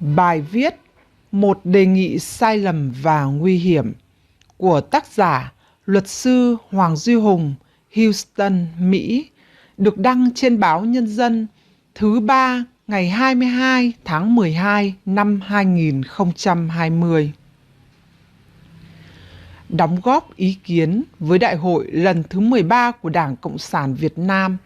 Bài viết Một đề nghị sai lầm và nguy hiểm của tác giả luật sư Hoàng Duy Hùng, Houston, Mỹ, được đăng trên báo Nhân dân thứ Ba ngày 22 tháng 12 năm 2020. Đóng góp ý kiến với Đại hội lần thứ 13 của Đảng Cộng sản Việt Nam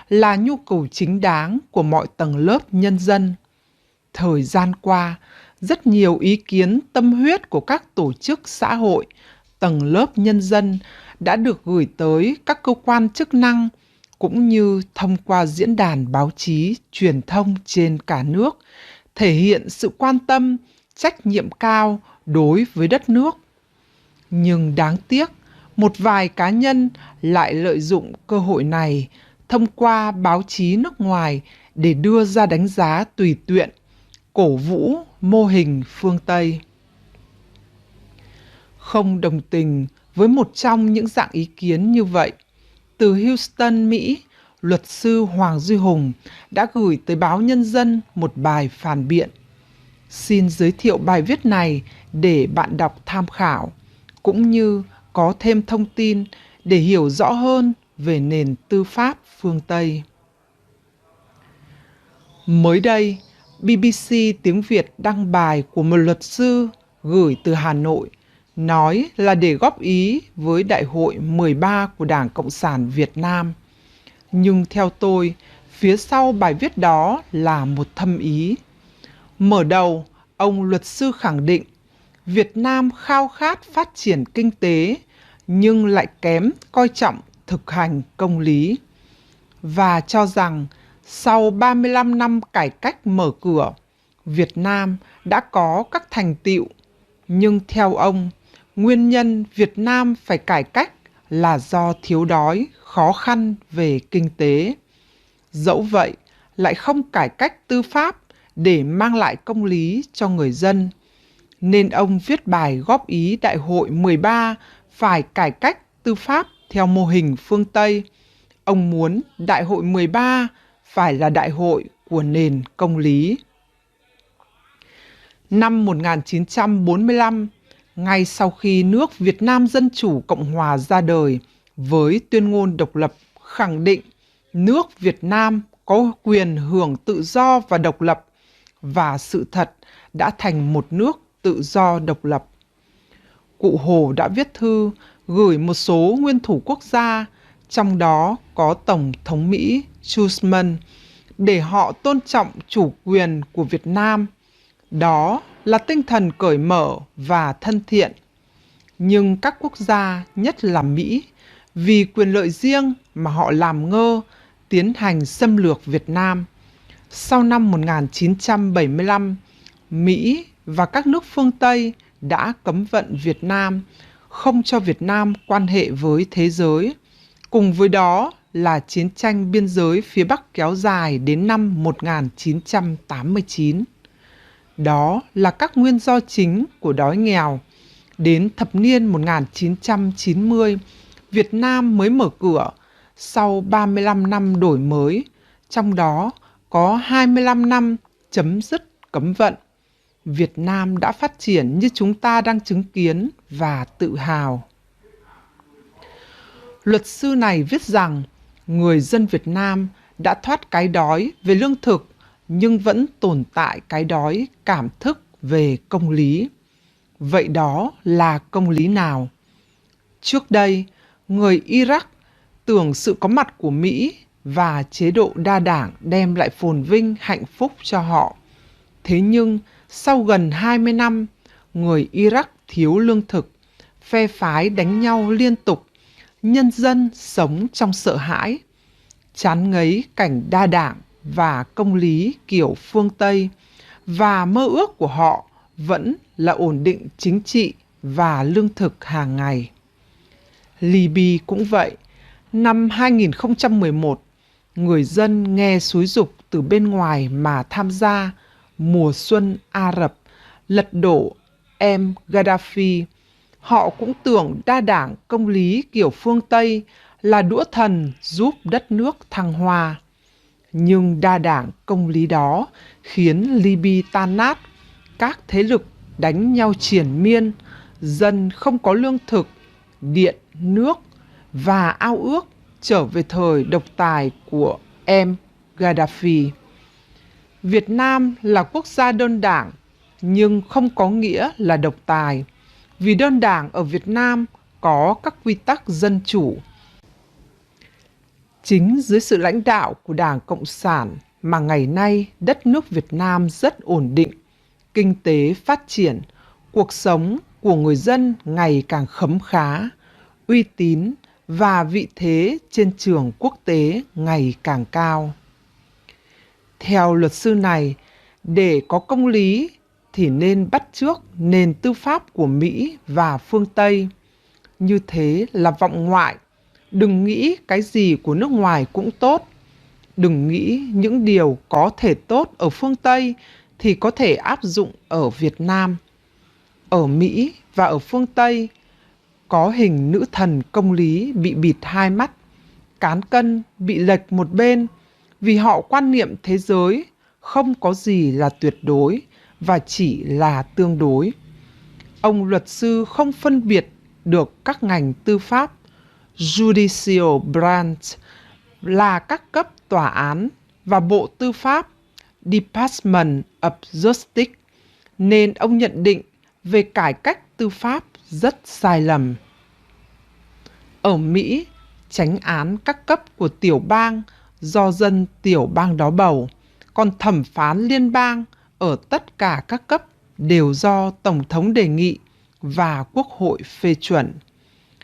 là nhu cầu chính đáng của mọi tầng lớp nhân dân. Thời gian qua, rất nhiều ý kiến tâm huyết của các tổ chức xã hội, tầng lớp nhân dân đã được gửi tới các cơ quan chức năng cũng như thông qua diễn đàn báo chí, truyền thông trên cả nước, thể hiện sự quan tâm, trách nhiệm cao đối với đất nước. Nhưng đáng tiếc, một vài cá nhân lại lợi dụng cơ hội này thông qua báo chí nước ngoài để đưa ra đánh giá tùy tiện, cổ vũ mô hình phương Tây. Không đồng tình với một trong những dạng ý kiến như vậy, từ Houston, Mỹ, luật sư Hoàng Duy Hùng đã gửi tới báo Nhân dân một bài phản biện. Xin giới thiệu bài viết này để bạn đọc tham khảo, cũng như có thêm thông tin để hiểu rõ hơn về nền tư pháp phương Tây. Mới đây, BBC tiếng Việt đăng bài của một luật sư gửi từ Hà Nội, nói là để góp ý với Đại hội 13 của Đảng Cộng sản Việt Nam. Nhưng theo tôi, phía sau bài viết đó là một thâm ý. Mở đầu, ông luật sư khẳng định Việt Nam khao khát phát triển kinh tế nhưng lại kém coi trọng thực hành công lý, và cho rằng sau 35 năm cải cách mở cửa, Việt Nam đã có các thành tựu, nhưng theo ông, nguyên nhân Việt Nam phải cải cách là do thiếu đói, khó khăn về kinh tế. Dẫu vậy, lại không cải cách tư pháp để mang lại công lý cho người dân, nên ông viết bài góp ý Đại hội 13 phải cải cách tư pháp theo mô hình phương Tây. Ông muốn Đại hội 13 phải là đại hội của nền công lý. Năm 1945, ngay sau khi nước Việt Nam Dân Chủ Cộng Hòa ra đời với tuyên ngôn độc lập khẳng định nước Việt Nam có quyền hưởng tự do và độc lập, và sự thật đã thành một nước tự do độc lập. Cụ Hồ đã viết thư gửi một số nguyên thủ quốc gia, trong đó có Tổng thống Mỹ Truman, để họ tôn trọng chủ quyền của Việt Nam. Đó là tinh thần cởi mở và thân thiện. Nhưng các quốc gia, nhất là Mỹ, vì quyền lợi riêng mà họ làm ngơ tiến hành xâm lược Việt Nam. Sau năm 1975, Mỹ và các nước phương Tây đã cấm vận Việt Nam, không cho Việt Nam quan hệ với thế giới. Cùng với đó là chiến tranh biên giới phía Bắc kéo dài đến năm 1989. Đó là các nguyên do chính của đói nghèo. Đến thập niên 1990, Việt Nam mới mở cửa sau 35 năm đổi mới, trong đó có 25 năm chấm dứt cấm vận. Việt Nam đã phát triển như chúng ta đang chứng kiến và tự hào. Luật sư này viết rằng người dân Việt Nam đã thoát cái đói về lương thực, nhưng vẫn tồn tại cái đói cảm thức về công lý. Vậy đó là công lý nào? Trước đây, người Iraq tưởng sự có mặt của Mỹ và chế độ đa đảng đem lại phồn vinh hạnh phúc cho họ. Thế nhưng, sau gần 20 năm, người Iraq thiếu lương thực, phe phái đánh nhau liên tục, nhân dân sống trong sợ hãi, chán ngấy cảnh đa đảng và công lý kiểu phương Tây, và mơ ước của họ vẫn là ổn định chính trị và lương thực hàng ngày. Libya cũng vậy. Năm 2011, người dân nghe xúi giục từ bên ngoài mà tham gia mùa xuân Ả Rập lật đổ em Gaddafi. Họ cũng tưởng đa đảng công lý kiểu phương Tây là đũa thần giúp đất nước thăng hoa. Nhưng đa đảng công lý đó khiến Libya tan nát, các thế lực đánh nhau triền miên, dân không có lương thực, điện, nước và ao ước trở về thời độc tài của em Gaddafi. Việt Nam là quốc gia đơn đảng nhưng không có nghĩa là độc tài, vì đơn đảng ở Việt Nam có các quy tắc dân chủ. Chính dưới sự lãnh đạo của Đảng Cộng sản mà ngày nay đất nước Việt Nam rất ổn định, kinh tế phát triển, cuộc sống của người dân ngày càng khấm khá, uy tín và vị thế trên trường quốc tế ngày càng cao. Theo luật sư này, để có công lý thì nên bắt chước nền tư pháp của Mỹ và phương Tây. Như thế là vọng ngoại. Đừng nghĩ cái gì của nước ngoài cũng tốt. Đừng nghĩ những điều có thể tốt ở phương Tây thì có thể áp dụng ở Việt Nam. Ở Mỹ và ở phương Tây có hình nữ thần công lý bị bịt hai mắt, cán cân bị lệch một bên, vì họ quan niệm thế giới không có gì là tuyệt đối và chỉ là tương đối. Ông luật sư không phân biệt được các ngành tư pháp, Judicial Branch là các cấp tòa án và Bộ Tư pháp, Department of Justice, nên ông nhận định về cải cách tư pháp rất sai lầm. Ở Mỹ, chánh án các cấp của tiểu bang do dân tiểu bang đó bầu, còn thẩm phán liên bang ở tất cả các cấp đều do Tổng thống đề nghị và Quốc hội phê chuẩn.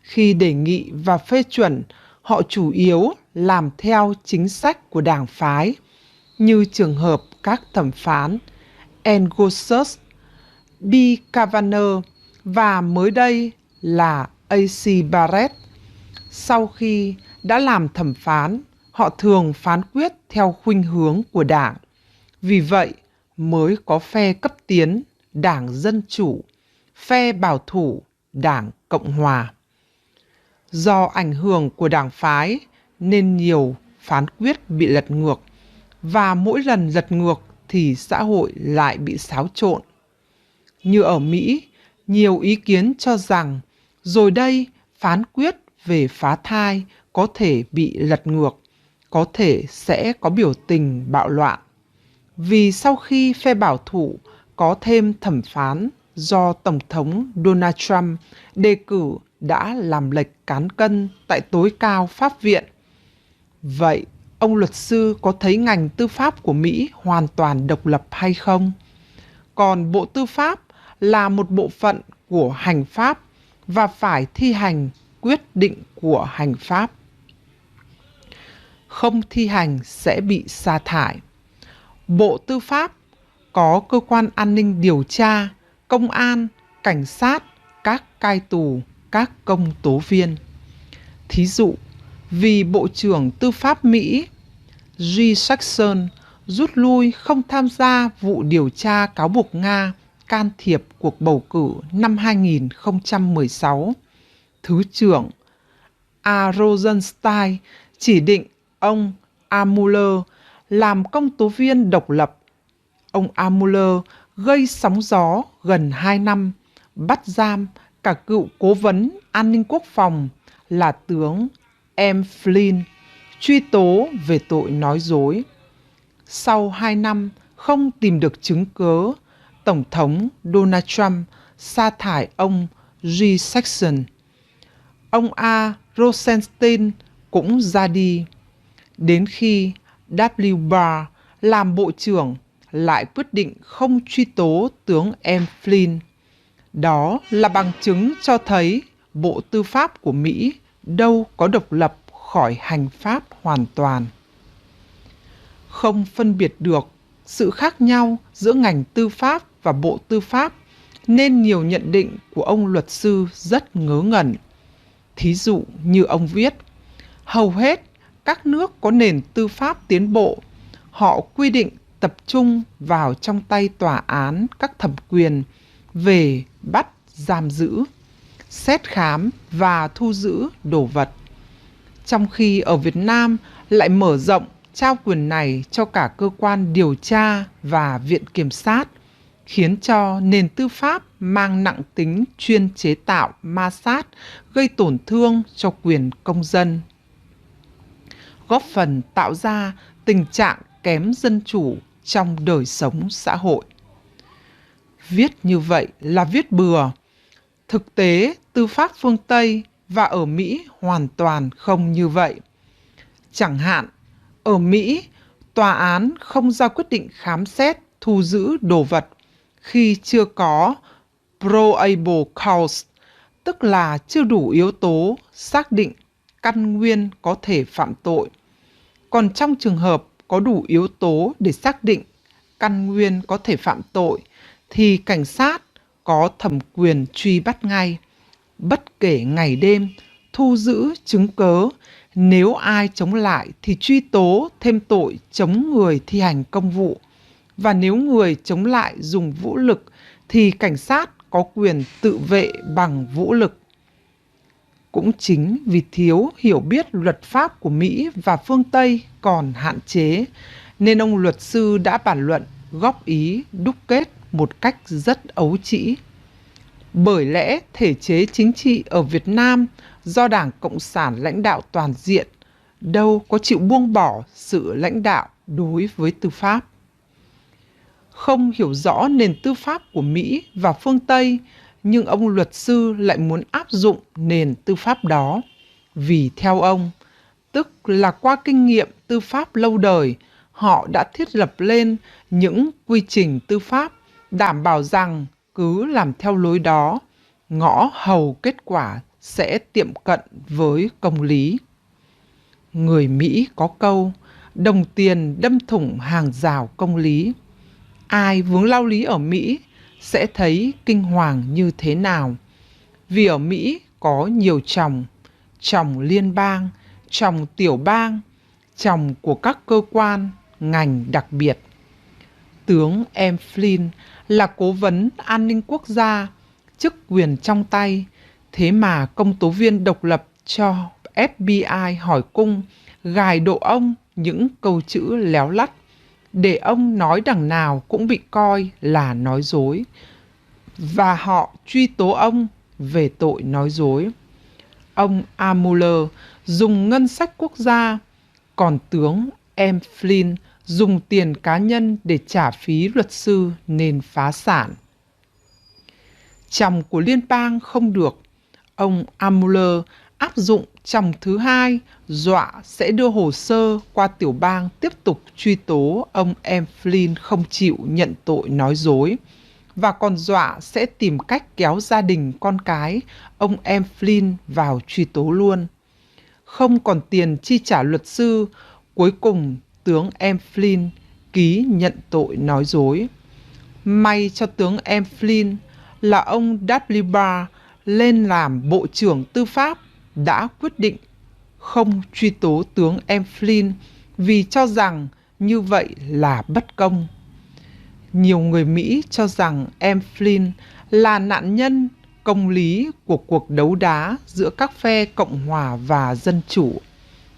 Khi đề nghị và phê chuẩn, họ chủ yếu làm theo chính sách của đảng phái, như trường hợp các thẩm phán N. Gorsuch, B. Kavanaugh và mới đây là A.C. Barrett. Sau khi đã làm thẩm phán, họ thường phán quyết theo khuynh hướng của đảng. Vì vậy mới có phe cấp tiến, đảng Dân Chủ, phe bảo thủ, đảng Cộng Hòa. Do ảnh hưởng của đảng phái nên nhiều phán quyết bị lật ngược, và mỗi lần lật ngược thì xã hội lại bị xáo trộn. Như ở Mỹ, nhiều ý kiến cho rằng rồi đây phán quyết về phá thai có thể bị lật ngược, có thể sẽ có biểu tình bạo loạn. Vì sau khi phe bảo thủ có thêm thẩm phán do Tổng thống Donald Trump đề cử đã làm lệch cán cân tại tối cao pháp viện. Vậy, ông luật sư có thấy ngành tư pháp của Mỹ hoàn toàn độc lập hay không? Còn Bộ Tư pháp là một bộ phận của hành pháp và phải thi hành quyết định của hành pháp. Không thi hành sẽ bị sa thải. Bộ Tư pháp có cơ quan an ninh điều tra, công an, cảnh sát, các cai tù, các công tố viên. Thí dụ, vì Bộ trưởng Tư pháp Mỹ G. Sessions rút lui không tham gia vụ điều tra cáo buộc Nga can thiệp cuộc bầu cử năm 2016, Thứ trưởng A. Rosenstein chỉ định ông A. Mueller làm công tố viên độc lập. Ông A. Mueller gây sóng gió gần 2 năm, bắt giam cả cựu cố vấn an ninh quốc phòng là tướng M. Flynn, truy tố về tội nói dối. Sau 2 năm không tìm được chứng cớ, Tổng thống Donald Trump sa thải ông G. Sessions. Ông A. Rosenstein cũng ra đi. Đến khi W. Barr làm bộ trưởng lại quyết định không truy tố tướng M. Flynn. Đó là bằng chứng cho thấy Bộ Tư pháp của Mỹ đâu có độc lập khỏi hành pháp hoàn toàn. Không phân biệt được sự khác nhau giữa ngành tư pháp và Bộ Tư pháp nên nhiều nhận định của ông luật sư rất ngớ ngẩn. Thí dụ như ông viết, hầu hết các nước có nền tư pháp tiến bộ, họ quy định tập trung vào trong tay tòa án các thẩm quyền về bắt, giam giữ, xét khám và thu giữ đồ vật. Trong khi ở Việt Nam lại mở rộng trao quyền này cho cả cơ quan điều tra và viện kiểm sát, khiến cho nền tư pháp mang nặng tính chuyên chế tạo ma sát, gây tổn thương cho quyền công dân, góp phần tạo ra tình trạng kém dân chủ trong đời sống xã hội. Viết như vậy là viết bừa. Thực tế, tư pháp phương Tây và ở Mỹ hoàn toàn không như vậy. Chẳng hạn, ở Mỹ, tòa án không ra quyết định khám xét, thu giữ đồ vật khi chưa có probable cause, tức là chưa đủ yếu tố xác định căn nguyên có thể phạm tội. Còn trong trường hợp có đủ yếu tố để xác định căn nguyên có thể phạm tội, thì cảnh sát có thẩm quyền truy bắt ngay, bất kể ngày đêm, thu giữ chứng cớ. Nếu ai chống lại thì truy tố thêm tội chống người thi hành công vụ. Và nếu người chống lại dùng vũ lực thì cảnh sát có quyền tự vệ bằng vũ lực. Cũng chính vì thiếu hiểu biết luật pháp của Mỹ và phương Tây còn hạn chế, nên ông luật sư đã bàn luận, góp ý, đúc kết một cách rất ấu trĩ. Bởi lẽ thể chế chính trị ở Việt Nam do Đảng Cộng sản lãnh đạo toàn diện, đâu có chịu buông bỏ sự lãnh đạo đối với tư pháp. Không hiểu rõ nền tư pháp của Mỹ và phương Tây, nhưng ông luật sư lại muốn áp dụng nền tư pháp đó. Vì theo ông, tức là qua kinh nghiệm tư pháp lâu đời, họ đã thiết lập lên những quy trình tư pháp đảm bảo rằng cứ làm theo lối đó, ngõ hầu kết quả sẽ tiệm cận với công lý. Người Mỹ có câu, đồng tiền đâm thủng hàng rào công lý. Ai vướng lao lý ở Mỹ sẽ thấy kinh hoàng như thế nào. Vì ở Mỹ có nhiều chồng, chồng liên bang, chồng tiểu bang, chồng của các cơ quan, ngành đặc biệt. Tướng M. Flynn là cố vấn an ninh quốc gia, chức quyền trong tay, thế mà công tố viên độc lập cho FBI hỏi cung gài độ ông những câu chữ léo lắt, để ông nói đằng nào cũng bị coi là nói dối, và họ truy tố ông về tội nói dối. Ông A. Mueller dùng ngân sách quốc gia, còn tướng M. Flynn dùng tiền cá nhân để trả phí luật sư nên phá sản. Chồng của liên bang không được, ông A. Mueller áp dụng chồng thứ hai, dọa sẽ đưa hồ sơ qua tiểu bang tiếp tục truy tố ông M. Flynn không chịu nhận tội nói dối, và còn dọa sẽ tìm cách kéo gia đình con cái ông M. Flynn vào truy tố luôn. Không còn tiền chi trả luật sư, cuối cùng tướng M. Flynn ký nhận tội nói dối. May cho tướng M. Flynn là ông W. Barr lên làm Bộ trưởng Tư pháp đã quyết định không truy tố tướng M. Flynn vì cho rằng như vậy là bất công. Nhiều người Mỹ cho rằng M. Flynn là nạn nhân công lý của cuộc đấu đá giữa các phe Cộng hòa và Dân chủ.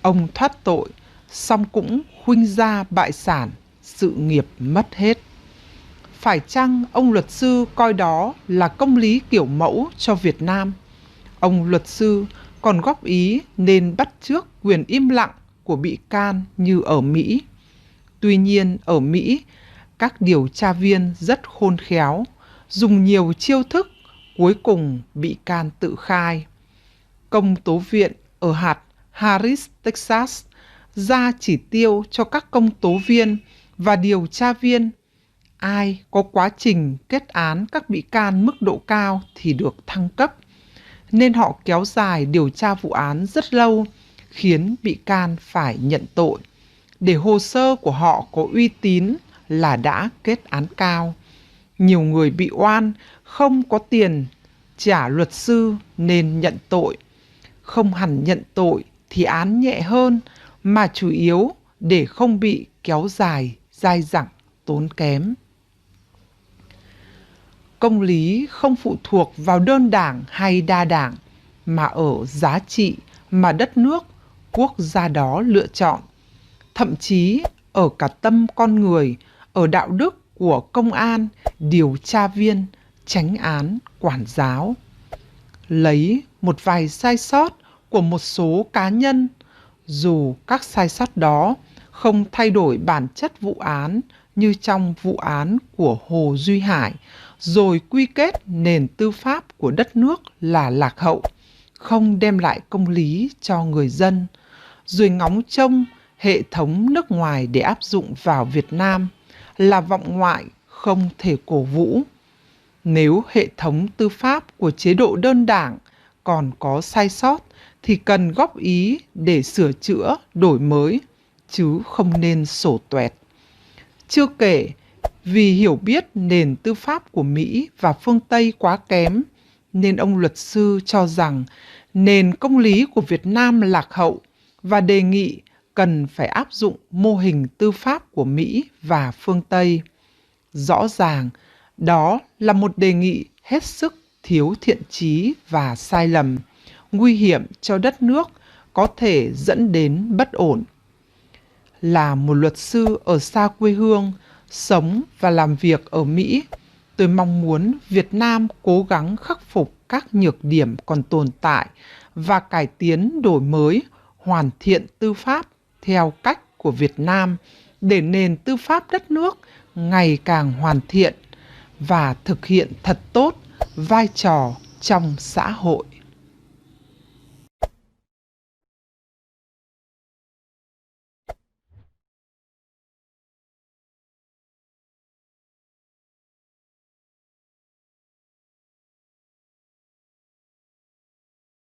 Ông thoát tội, song cũng khuynh gia bại sản, sự nghiệp mất hết. Phải chăng ông luật sư coi đó là công lý kiểu mẫu cho Việt Nam? Ông luật sư còn góp ý nên bắt chước quyền im lặng của bị can như ở Mỹ. Tuy nhiên ở Mỹ, các điều tra viên rất khôn khéo, dùng nhiều chiêu thức, cuối cùng bị can tự khai. Công tố viện ở hạt Harris, Texas, ra chỉ tiêu cho các công tố viên và điều tra viên. Ai có quá trình kết án các bị can mức độ cao thì được thăng cấp, nên họ kéo dài điều tra vụ án rất lâu, khiến bị can phải nhận tội, để hồ sơ của họ có uy tín là đã kết án cao. Nhiều người bị oan không có tiền trả luật sư nên nhận tội. Không hẳn nhận tội thì án nhẹ hơn, mà chủ yếu để không bị kéo dài, dai dẳng, tốn kém. Công lý không phụ thuộc vào đơn đảng hay đa đảng, mà ở giá trị mà đất nước, quốc gia đó lựa chọn. Thậm chí ở cả tâm con người, ở đạo đức của công an, điều tra viên, chánh án, quản giáo. Lấy một vài sai sót của một số cá nhân, dù các sai sót đó không thay đổi bản chất vụ án như trong vụ án của Hồ Duy Hải, rồi quy kết nền tư pháp của đất nước là lạc hậu, không đem lại công lý cho người dân, rồi ngóng trông hệ thống nước ngoài để áp dụng vào Việt Nam là vọng ngoại không thể cổ vũ. Nếu hệ thống tư pháp của chế độ đơn đảng còn có sai sót thì cần góp ý để sửa chữa, đổi mới, chứ không nên sổ toẹt. Chưa kể, vì hiểu biết nền tư pháp của Mỹ và phương Tây quá kém, nên ông luật sư cho rằng nền công lý của Việt Nam lạc hậu và đề nghị cần phải áp dụng mô hình tư pháp của Mỹ và phương Tây. Rõ ràng, đó là một đề nghị hết sức thiếu thiện chí và sai lầm, nguy hiểm cho đất nước, có thể dẫn đến bất ổn. Là một luật sư ở xa quê hương, sống và làm việc ở Mỹ, tôi mong muốn Việt Nam cố gắng khắc phục các nhược điểm còn tồn tại và cải tiến, đổi mới, hoàn thiện tư pháp theo cách của Việt Nam để nền tư pháp đất nước ngày càng hoàn thiện và thực hiện thật tốt vai trò trong xã hội.